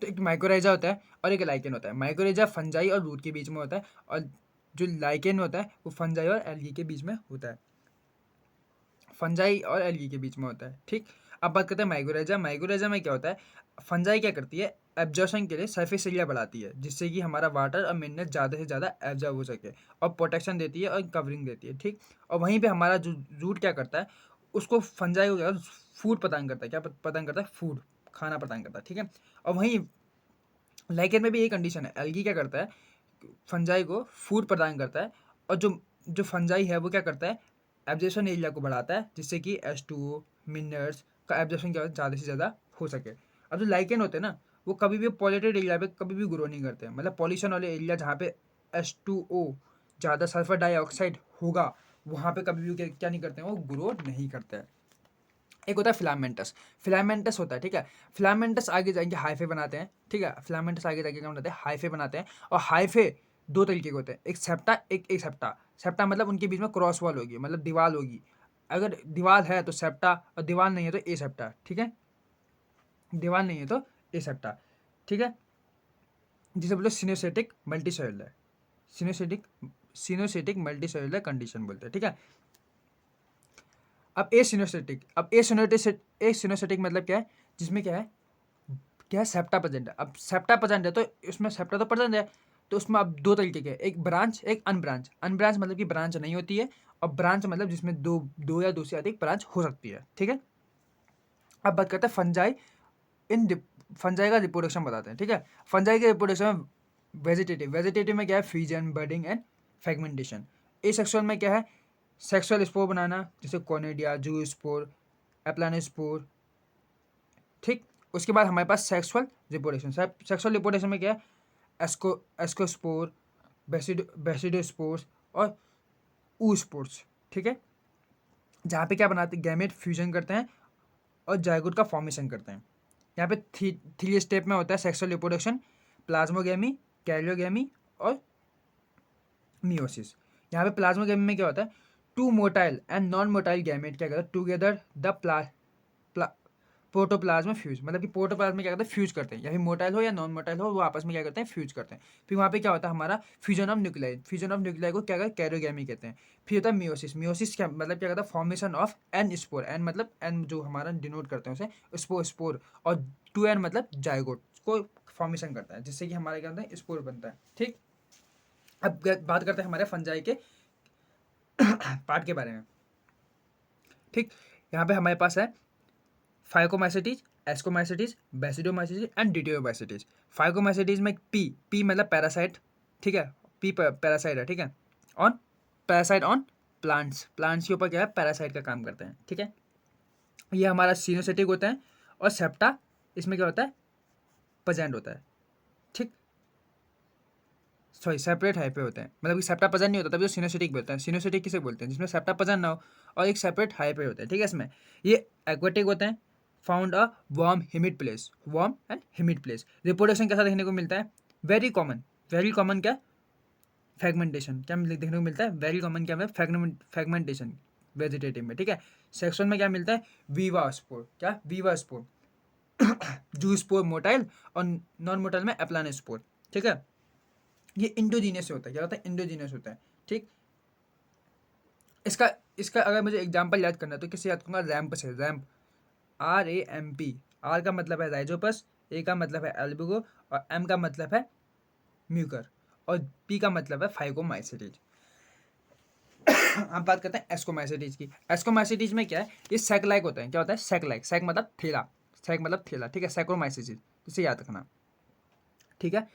तो एक माइकोराइजा होता है और एक लाइकेन होता है। माइकोराइजा फंजाई और रूट के बीच में होता है, और जो लाइकेन होता है वो फंजाई और एल्गी के बीच में होता है, फंजाई और एल्गी के बीच में होता है। ठीक, अब बात करते हैं माइकोराइजा। माइकोराइजा में क्या होता है, फंजाई क्या करती है, एब्जॉर्शन के लिए सरफेस एरिया बढ़ाती है, जिससे कि हमारा वाटर और मिनरल ज़्यादा से ज़्यादा एब्जॉर्ब हो सके, और प्रोटेक्शन देती है और कवरिंग देती है। ठीक, और वहीं पे हमारा जो रूट क्या करता है, उसको फंजाई को क्या, फूड प्रदान करता है। क्या प्रदान करता है, फूड, खाना प्रदान करता है। ठीक है, और वहीं लाइकेन में भी यही कंडीशन है, एल्गी क्या करता है, फंजाई को फूड प्रदान करता है, और जो जो फंजाई है वो क्या करता है, एब्जॉर्प्शन एरिया को बढ़ाता है, जिससे कि H2O मिनरल्स का एब्जॉर्प्शन क्या ज़्यादा से ज़्यादा हो सके। अब जो लाइकेन होते हैं ना, वो कभी भी पॉल्यूटेड एरिया पे कभी भी ग्रो नहीं करते हैं, मतलब पॉल्यूशन वाले एरिया जहाँ पे H2O ज़्यादा सल्फर डाइऑक्साइड होगा, वहाँ पे कभी भी क्या नहीं करते हैं, वो ग्रो नहीं करते हैं। एक होता है फिलामेंटस, फिलामेंटस होता है। ठीक है, फिलामेंटस आगे जाएंगे हाइफे बनाते हैं। ठीक है, फिलामेंटस आगे जाके क्या बनाते हैं, हाइफे बनाते हैं, और हाइफे दो तरीके के होते हैं, एक सेप्टा, एक सेप्टा। सेप्टा मतलब उनके बीच में क्रॉस वॉल होगी, मतलब दीवार होगी। अगर दीवार है तो सेप्टा, और दीवार नहीं है तो ए सेप्टा। ठीक है, दीवार नहीं है तो ए सेप्टा। ठीक है, जिसे बोलते हैं सिनोसेटिक मल्टीसेलुलर, सिनोसेटिक मल्टीसेलुलर कंडीशन बोलते हैं, ठीक है। अब एसिनोसेटिक मतलब क्या है, जिसमें क्या है सेप्टा प्रेजेंट है। अब सेप्टा प्रेजेंट है तो उसमें सेप्टा तो प्रेजेंट है, तो उसमें अब दो तरीके के, एक ब्रांच एक अनब्रांच। अनब्रांच मतलब कि ब्रांच नहीं होती है, और ब्रांच मतलब जिसमें दो या दो से अधिक ब्रांच हो सकती है, ठीक है। अब बात करते हैं फंजाई। फंजाई का रिप्रोडक्शन बताते हैं, ठीक है। फंजाई के रिप्रोडक्शन में वेजिटेटिव में क्या है, fusion, budding and fragmentation. Asexual में क्या है, सेक्सुअल स्पोर बनाना, जैसे कोनेडिया, जू स्पोर, एप्लानोस्पोर, ठीक। उसके बाद हमारे पास सेक्सुअल रिप्रोडक्शन में क्या है, एस्कोस्पोर, बेसिडोस्पोर्स और ऊस्पोर्स, ठीक है। जहाँ पे क्या बनाते हैं, गैमेट फ्यूजन करते हैं और जायगोट का फॉर्मेशन करते हैं। यहाँ पे थ्री स्टेप में होता है सेक्सुअल रिप्रोडक्शन, प्लाज्मोगेमी, कैरियोगेमी और मियोसिस। यहाँ पे प्लाज्मोगेमी में क्या होता है, to motile and non motile gamete क्या करते हैं, टुगेदर द प्रोटोप्लाज्म फ्यूज, मतलब कि प्रोटोप्लाज्म में क्या करते हैं, फ्यूज करते हैं, या फिर मोटाइल हो या नॉन मोटाइल हो, वो आपस में क्या करते हैं, फ्यूज करते हैं। फिर वहाँ पे क्या होता है हमारा फ्यूजन ऑफ न्यूक्लियाई को क्या कहते हैं, कैरियोगेमी कहते हैं। फिर होता है मियोसिस क्या मतलब क्या करता है, formation of n spore, n मतलब एन जो हमारा डिनोट करते हैं उसे स्पोर, और टू एन मतलब जायगोट को फॉर्मेशन करता है, जिससे कि हमारे क्या होता है, स्पोर बनता है, ठीक। अब बात करते हैं हमारे फंजाई के पार्ट के बारे में, ठीक। यहाँ पे हमारे पास है फाइकोमाइसेटीज, एस्कोमाइसेटीज, बेसिडोमाइसेटीज एंड डिटियोमाइसेटीज। फाइकोमाइसेटीज में पी मतलब पैरासाइट, ठीक है, पी पैरासाइट है, ठीक है। ऑन पैरासाइट ऑन प्लांट्स के ऊपर क्या है, पैरासाइट का काम करते हैं, ठीक है। ये हमारा सिनोसेटिक होता है, और सेप्टा इसमें क्या होता है, प्रेजेंट होता है, ठीक। सॉरी, सेपरेट हाइफे होते हैं, मतलब कि सेप्टा प्रेजेंट नहीं होता तभी तो सिनोसेटिक बोलते हैं। सिनोसेटिक किसे बोलते हैं, जिसमें सेप्टा प्रेजेंट ना हो और एक सेपरेट हाइफे होते हैं, ठीक है। इसमें ये एक्वेटिक होते हैं, found a warm and humid place. Reproduction कैसा देखने को मिलता है, वेरी कॉमन क्या, फ्रेगमेंटेशन क्या देखने को मिलता है, वेरी कॉमन क्या है, फ्रेगमेंटेशन वेजिटेटिव में, ठीक है। सेक्सुअल में क्या मिलता है, वीवा स्पोर जू स्पोर मोटाइल, और नॉन मोटाइल में एप्लानोस्पोर, ठीक है। ये इंडोजीनियस होता है, क्या होता है, इंडोजीनियस होता है, ठीक। इसका इसका अगर मुझे एग्जांपल याद करना है तो किससे याद करूंगा, रैम्प से। Ramp, RAMP। आर का मतलब है राइजोपस, ए का मतलब है एल्बुगो, और एम का मतलब है म्यूकर, और पी का मतलब है फाइकोमाइसेटीज। अब बात करते हैं एस्कोमाइसेटीज की। एस्कोमाइसेटीज में क्या है, ये सैक लाइक होता है, क्या होता है, सैक मतलब थैला, ठीक है। सैक्रोमाइसेटीज, इसे याद रखना, ठीक है।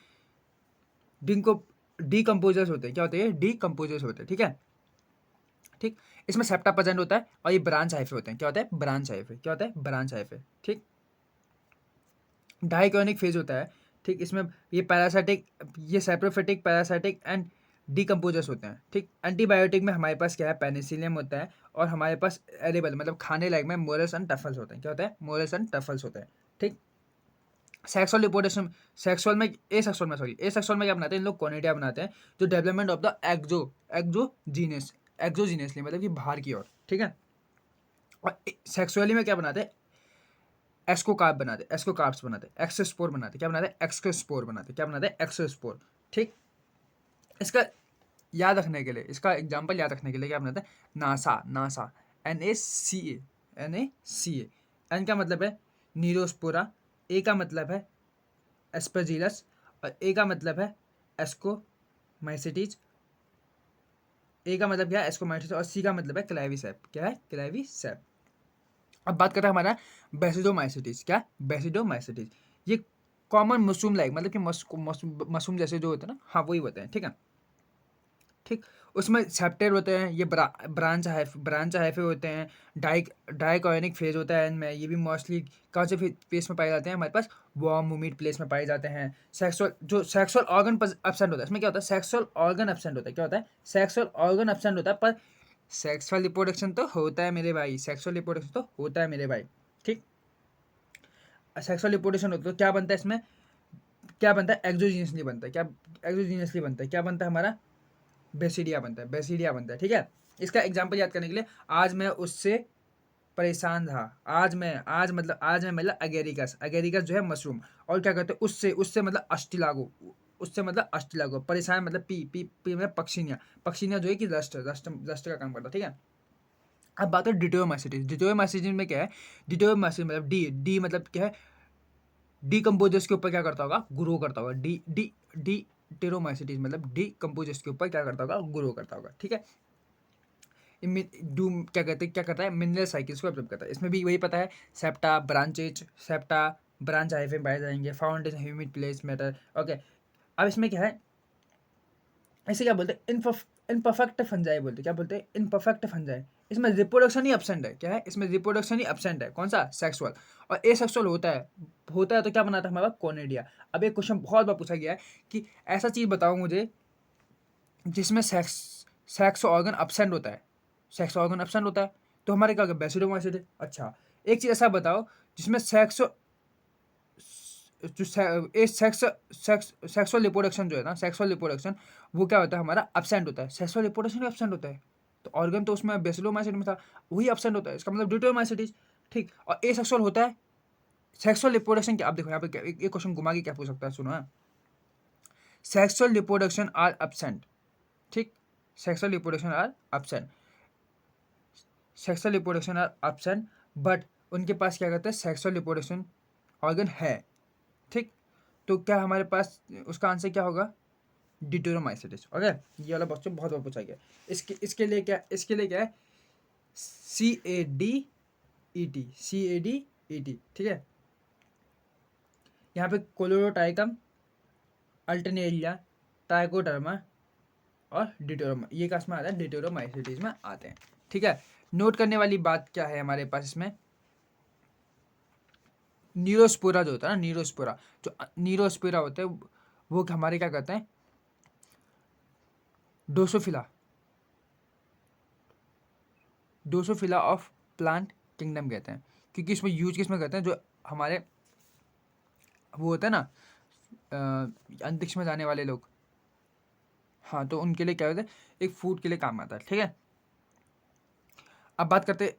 डिंको डीकम्पोजर्स होते हैं, क्या होते हैं, डीकम्पोजर्स होते हैं, ठीक है, ठीक। इसमें सेप्टा प्रेजेंट होता है, और ये ब्रांच हाइफे होते हैं, क्या होता है, ब्रांच हाइफे, ठीक। डाइकोनिक फेज होता है, ठीक। इसमें ये सेप्रोफिटिक, पैरासाइटिक एंड डीकम्पोजर्स होते हैं, ठीक। एंटीबायोटिक में हमारे पास क्या है, पेनिसिलियम होता है, और हमारे पास एडिबल मतलब खाने लायक में मोरस एंड टफल्स होते हैं, क्या होता है, मोरस एंड टफल्स होते हैं, ठीक। सेक्सुअल रिप्रोडक्शन, ए सेक्सुअल में क्या बनाते हैं, इन लोग कोनिडिया बनाते हैं, जो डेवलपमेंट ऑफ द एक्सोजीनियसली मतलब कि बाहर की ओर, ठीक है। और सेक्सुअली में क्या बनाते हैं, एस्कोकार्ब्स बनाते हैं, एक्सोस्पोर बनाते हैं, क्या बनाते हैं, एक्सोस्पोर, ठीक। इसका इसका एग्जाम्पल याद रखने के लिए क्या बनाते हैं, नासा, NACA, एन का मतलब है नीरोस्पोरा, ए का मतलब है एस्परजिलस, और ए का मतलब है एस्कोमाइसेटीज, ए का मतलब क्या है, एस्कोमाइसेटीज, और सी का मतलब है क्लेविसेप, क्या है, क्लेविसेप। अब बात करते हैं हमारा बेसिडोमाइसेटीज। ये कॉमन मशरूम लाइक मतलब कि मशरूम जैसे जो होते हैं ना, हाँ वही होते हैं, ठीक है, ठीक। उसमें सेप्टेड होते हैं, ये ब्रांच हाइफे होते हैं, डाइकोनिक फेज होता है इनमें। ये भी मोस्टली कौन से फेज में पाए जाते हैं, हमारे पास वार्म ह्यूमिड प्लेस में पाए जाते हैं। सेक्सुअल ऑर्गन एब्सेंट होता है, इसमें क्या होता है, सेक्सुअल ऑर्गन एब्सेंट होता है, क्या होता है, सेक्सुअल ऑर्गन एब्सेंट होता है, पर सेक्सुअल रिप्रोडक्शन तो होता है मेरे भाई, ठीक। सेक्सुअल रिप्रोडक्शन होता है तो क्या बनता है इसमें, क्या बनता है, एक्सोजीनियसली बनता है, क्या बनता है हमारा, बेसिडिया बनता है, ठीक है। इसका एग्जाम्पल याद करने के लिए, आज मैं उससे परेशान था, आज मैं मतलब अगेरिकस जो है मशरूम, और क्या कहते हैं, उससे मतलब अस्टिलागो, उससे मतलब अष्ट लगा, परिसायन मतलब पी पी पी मतलब पक्षिनिया, पक्षिनिया जो है कि रस्ट का काम करता है, ठीक है। अब बात है डिटोमाइसिटीज। डिटोमाइसिटीज में क्या है, डिटोमाइसिस मतलब डी डी मतलब क्या है, डीकम्पोजर्स के ऊपर क्या करता होगा, ग्रो करता होगा। डी डी डी टेरोमाइसिटीज मतलब डीकम्पोजर्स के ऊपर क्या करता होगा, ग्रो करता होगा, ठीक है। डूम क्या करता है, मिनरल साइकिल्स को ऑब्जर्व करता है। इसमें भी वही पता है, septa branches, septa branch hyphae पाए जाएंगे, found in humid place matter, okay. अब इसमें क्या है, इसे क्या बोलते हैं, इनपरफेक्ट फंजाई बोलते हैं। क्या बोलते हैं, इनपरफेक्ट फंजाई। इसमें रिप्रोडक्शन ही एब्सेंट है। क्या है, इसमें रिप्रोडक्शन ही एब्सेंट है। कौन सा, सेक्सुअल। और ए सेक्सुअल होता है तो क्या बनाता है हमारे पास, कोनेडिया। अब एक क्वेश्चन बहुत बार पूछा गया है कि ऐसा चीज़ बताओ मुझे जिसमें सेक्स ऑर्गन एब्सेंट होता है, सेक्स ऑर्गन एब्सेंट होता है, तो हमारे क्या होगा, बेसिडोमाइसिस। अच्छा, एक चीज़ ऐसा बताओ जिसमें सेक्स जो सेक्सुअल रिप्रोडक्शन जो है ना, सेक्सुअल रिप्रोडक्शन वो क्या होता है हमारा, एब्सेंट होता है। सेक्सुअल रिप्रोडक्शन एब्सेंट होता है, तो ऑर्गन तो उसमें बेसिलोमाइसिस में था, वही एब्सेंट होता है, इसका मतलब ड्यूटोमाइसिस, ठीक। और ए सेक्सुअल होता है, सेक्सुअल रिप्रोडक्शन क्या, आप देखो यहाँ पे एक क्वेश्चन घुमा के क्या पूछ सकता है, सुनो। सेक्सुअल रिप्रोडक्शन आर एब्सेंट, ठीक। Sexual reproduction are absent, sexual reproduction are absent, but उनके पास क्या कहते हैं, सेक्सुअल रिप्रोडक्शन ऑर्गन है, ठीक। तो क्या हमारे पास उसका आंसर क्या होगा, डिटोरोमाइसिटिस, ओके। ये वाला क्वेश्चन बहुत बार पूछा गया। इसके लिए क्या है, CADET, CADET, ठीक है। यहाँ पे कोलोरोटाइकम, अल्टरनेरिया, टाइकोडर्मा और डिटोरोमा, ये कास में आता है, डिटोरोमाइसिटिस में आते हैं, ठीक है। नोट करने वाली बात क्या है हमारे पास इसमें, न्यूरोस्पोरा जो होता है ना, न्यूरोस्पोरा होते हैं वो हमारे क्या करते हैं, drosophila, drosophila of plant kingdom कहते हैं, क्योंकि इसमें यूज किसमें करते हैं, जो हमारे वो होता है ना अंतरिक्ष में जाने वाले लोग, हाँ, तो उनके लिए क्या होता है, एक फूड के लिए काम आता है, ठीक है। अब बात करते हैं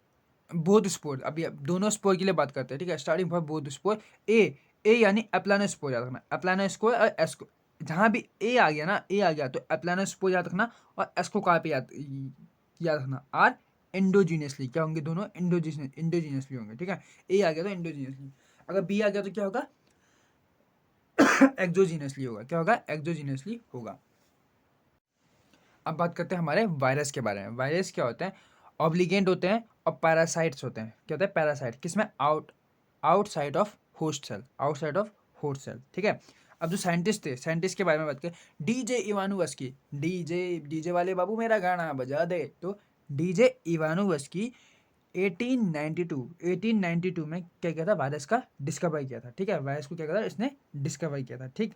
बोध स्पोर, अभी अब दोनों स्पोर के लिए बात करते हैं, ठीक है। स्टार्टिंग फॉर बोध स्पोर, ए यानी एप्लानोस्पोर याद रखना, एप्लानोस्पोर और एस्को, जहाँ भी ए आ गया ना, ए आ गया तो एप्लानोस्पोर याद रखना, और एस्को कहाँ पे याद रखना, आर एंडोजीनियसली, क्या होंगे दोनों, इंडोजीनियसली होंगे, ठीक है। ए आ गया तो इंडोजीनियसली, अगर बी आ गया तो क्या होगा, एक्सोजीनियसली होगा, क्या होगा, एक्सोजीनियसली होगा। अब बात करते हैं हमारे वायरस के बारे में। वायरस क्या होते हैं, ऑब्लिगेंट होते हैं और पैरासाइट्स होते हैं। क्या होता है, पैरासाइट किसमें, outside of host cell, outside of host cell, ठीक है। अब जो साइंटिस्ट थे, साइंटिस्ट के बारे में बात करें, डीजे इवानोवस्की, डीजे डीजे वाले बाबू मेरा गाना बजा दे, तो डीजे इवानोवस्की 1892 में क्या किया था, वायरस का डिस्कवर किया था, ठीक है। वायरस को क्या किया था, इसने डिस्कवर किया था, ठीक।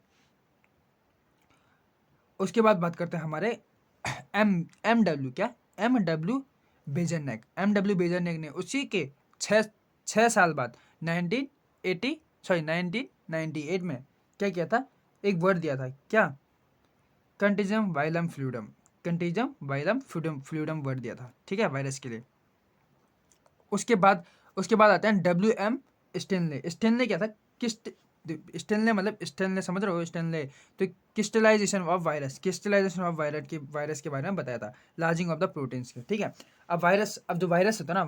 उसके बाद बात करते हैं हमारे एम डब्ल्यू, क्या, एम डब्ल्यू बेजरनेक ने उसी के छः छः साल बाद 1998 में क्या किया था, एक वर्ड दिया था, क्या, कंटिजम वाइलम फ्लूडम, कंटिजम वाइलम फ्लूडम वर्ड दिया था, ठीक है, वायरस के लिए। उसके बाद आते हैं WM स्टेनले। स्टेनले क्या था, किस्ट, स्टेनले मतलब स्टेनले, समझ रहे हो, स्टेनले तो crystallization of virus, crystallization of virus के बारे में बताया था, लार्जिंग ऑफ द प्रोटीन्स के, ठीक है। अब जो वायरस होता है ना,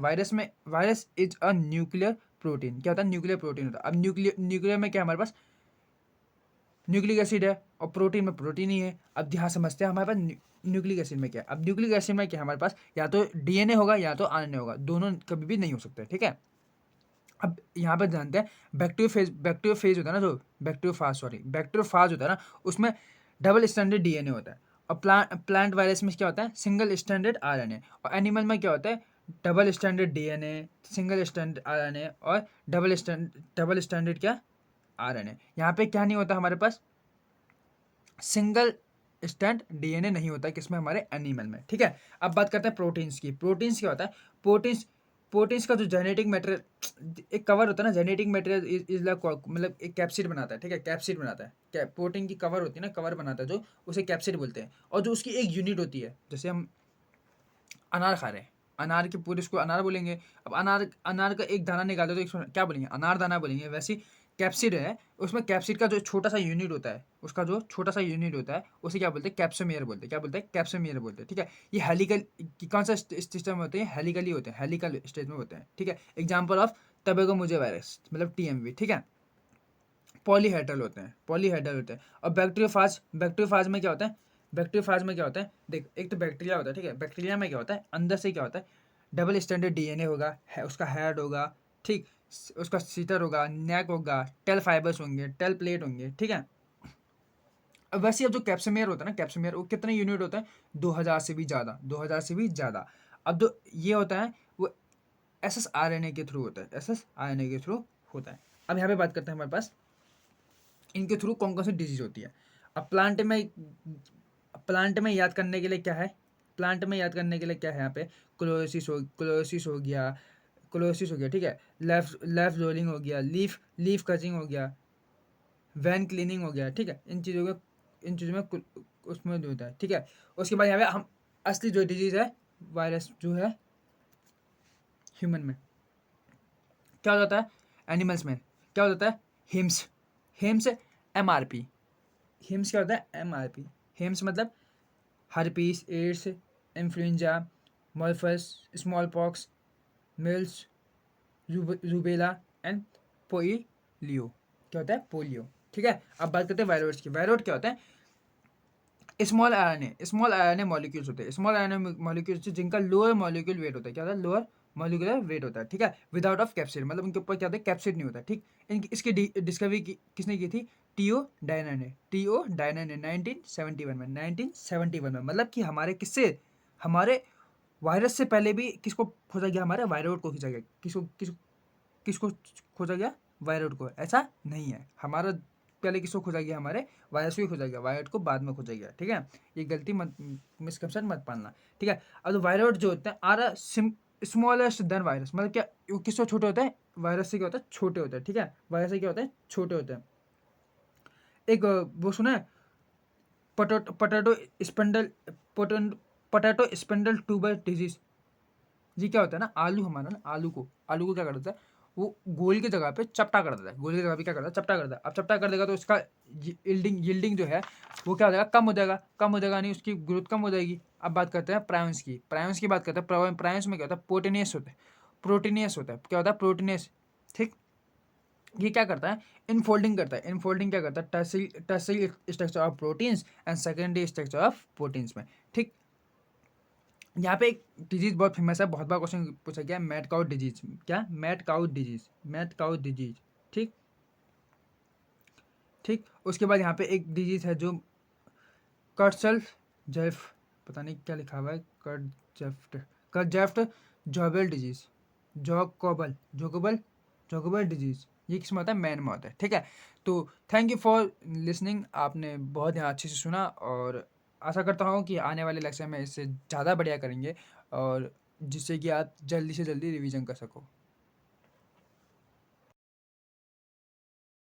virus is a nuclear protein. क्या होता है, न्यूक्लियर प्रोटीन होता है। अब न्यूक्लियर में क्या हमारे पास, न्यूक्लिक एसिड है, और प्रोटीन में प्रोटीन ही है। अब ध्यान समझते हैं हमारे पास न्यूक्लिक एसिड में क्या है। अब न्यूक्लिक एसिड में क्या है हमारे पास, या तो DNA होगा या तो RNA होगा, दोनों कभी भी नहीं हो सकते, ठीक है। अब यहाँ पर जानते हैं बैक्टीरियोफेज होता है ना, जो बैक्टीरियोफाज होता है ना, उसमें डबल स्टैंडर्ड DNA होता है। और प्लांट वायरस में क्या होता है, सिंगल स्टैंडर्ड RNA। और एनिमल में क्या होता है, double standard DNA, single standard RNA, और डबल स्टैंडर्ड क्या, RNA। यहाँ पे क्या नहीं होता हमारे पास, सिंगल स्टैंड DNA नहीं होता है, किसमें, हमारे एनिमल में, ठीक है। अब बात करते हैं प्रोटीन्स की। प्रोटीन्स क्या होता है, प्रोटीन्स का जो जेनेटिक मटेरियल, एक कवर होता है ना, जेनेटिक मटेरियल इज मतलब एक कैप्सिड बनाता है, ठीक है, कैप्सिड बनाता है, प्रोटीन की कवर होती है ना, कवर बनाता है जो, उसे कैप्सिड बोलते हैं। और जो उसकी एक यूनिट होती है, जैसे हम अनार खा रहे हैं, अनार के पूरे उसको अनार बोलेंगे। अब अनार का एक दाना निकालते तो क्या बोलेंगे, अनार दाना बोलेंगे। वैसे कैप्सिड है, उसमें कैप्सिड का जो छोटा सा यूनिट होता है, उसका जो छोटा सा यूनिट होता है उसे क्या बोलते हैं, कैप्सोमियर बोलते हैं। क्या बोलते हैं, कैप्सोमियर बोलते हैं। ठीक है, ये हेलिकल कौन सा सिस्टम होते हैं, हेलिकली होते हैं, हेलिकल स्टेज में होते हैं। ठीक है, एग्जाम्पल ऑफ टबेको मुजे वायरस मतलब TMV। ठीक है, पॉलीहेड्रल होते हैं, पॉलीहेड्रल होते हैं। और बैक्टीरियोफाज में क्या होता है, बैक्टीरियोफाज में क्या होता है, देख एक तो बैक्टीरिया होता है। ठीक है, बैक्टीरिया में क्या होता है, अंदर से क्या होता है, डबल स्टैंडर्ड DNA होगा, उसका हेड होगा, ठीक, उसका सीटर होगा, नेक होगा, टेल फाइबर्स होंगे, टेल प्लेट होंगे। ठीक है, अब वैसे अब जो कैप्सोमियर होता है ना, कैप्सोमियर वो कितने यूनिट होता है, 2000 से भी ज़्यादा, 2000 से भी ज़्यादा। अब जो ये होता है वो SSRNA के थ्रू होता है, SSRNA के थ्रू होता है। अब यहाँ पे बात करते हैं हमारे पास इनके थ्रू कौन कौन सी डिजीज होती है। अब प्लांट में याद करने के लिए क्या है, प्लांट में याद करने के लिए क्या है, यहाँ पे क्लोरोसिस हो गया। ठीक है, लेफ्ट रोलिंग हो गया, लीफ कचिंग हो गया, वैन क्लीनिंग हो गया। ठीक है, इन चीज़ों में उसमें जो होता है। ठीक है, उसके बाद यहाँ पे हम असली जो डिजीज़ है, वायरस जो है ह्यूमन में क्या हो जाता है, एनिमल्स में क्या हो जाता है, हिम्स MRP। हिम्स क्या होता है, MRP। हिम्स मतलब हर्पीस, एड्स, इन्फ्लुएंजा, मॉलफस, smallpox, measles, rubella and polio. क्या होता है, पोलियो। ठीक है, अब बात करते हैं वायरस की। वायरस क्या होता है, स्मॉल आरएनए मॉलिक्यूल्स होते हैं, स्मॉल आरएनए मॉलिक्यूल्स जिनका लोअर मॉलिक्यूल वेट होता है। क्या होता है, लोअर मॉलिक्यूलर वेट होता है। ठीक है, विदाउट ऑफ कैप्सिड, मतलब उनके ऊपर क्या होता है, कैप्सिड नहीं होता। ठीक, इसकी डिस्कवरी किसने की थी, टीओ डायना ने 1971 में, 1971 में, मतलब कि हमारे किससे, हमारे वायरस से पहले भी किसको खोजा गया, हमारे वायरस को खोजा गया। किसको खोजा गया, वायरस को। ऐसा नहीं है, हमारा पहले किसको खोजा गया, हमारे वायरस को ही खोजा गया, वायरस को बाद में खोजा गया। ठीक है, ये गलती मत, मिसकंसेप्शन मत पालना। ठीक है, अब वायरस जो होते हैं आर स्मॉलेस्ट देन वायरस, मतलब क्या वो किससे छोटे होते हैं, वायरस से क्या होता है, छोटे होते हैं। ठीक है, वायरस से क्या होते हैं, छोटे होते हैं। एक वो सुना है, potato spindle potato spindle tuber disease. ये क्या होता है ना, आलू हमारा ना, आलू को क्या कर देता है, वो गोल की जगह पे चपटा कर देता है, गोल की जगह पे क्या करता है, चपटा कर देता है। अब चपटा कर देगा तो उसका यील्डिंग जो है वो क्या हो जाएगा, कम हो जाएगा, नहीं उसकी ग्रोथ कम हो जाएगी। अब बात करते हैं प्रायंस की बात करते हैं। प्रायंस में क्या होता है, प्रोटीनियस होता है। क्या होता है, प्रोटीनियस। ठीक, ये क्या करता है, इनफोल्डिंग करता है। इनफोल्डिंग क्या करता है, tertiary structure of proteins and secondary structure of proteins में। ठीक, यहाँ पे एक डिजीज बहुत फेमस है, बहुत बार क्वेश्चन पूछा गया, मैट काउ डिजीज। क्या, मैट काउ डिजीज। ठीक, ठीक, उसके बाद यहाँ पे एक डिजीज है जो कर्टसल जेफ, पता नहीं क्या लिखा हुआ है, कर्टजेफ्ट जॉबल डिजीज, जोकोबल डिजीज। ये किस में होता है, मैन में होता है। ठीक है, तो थैंक यू फॉर लिसनिंग, आपने बहुत यहाँ अच्छे से सुना, और आशा करता हूँ कि आने वाले लेक्चर में इससे ज़्यादा बढ़िया करेंगे, और जिससे कि आप जल्दी से जल्दी रिवीजन कर सको।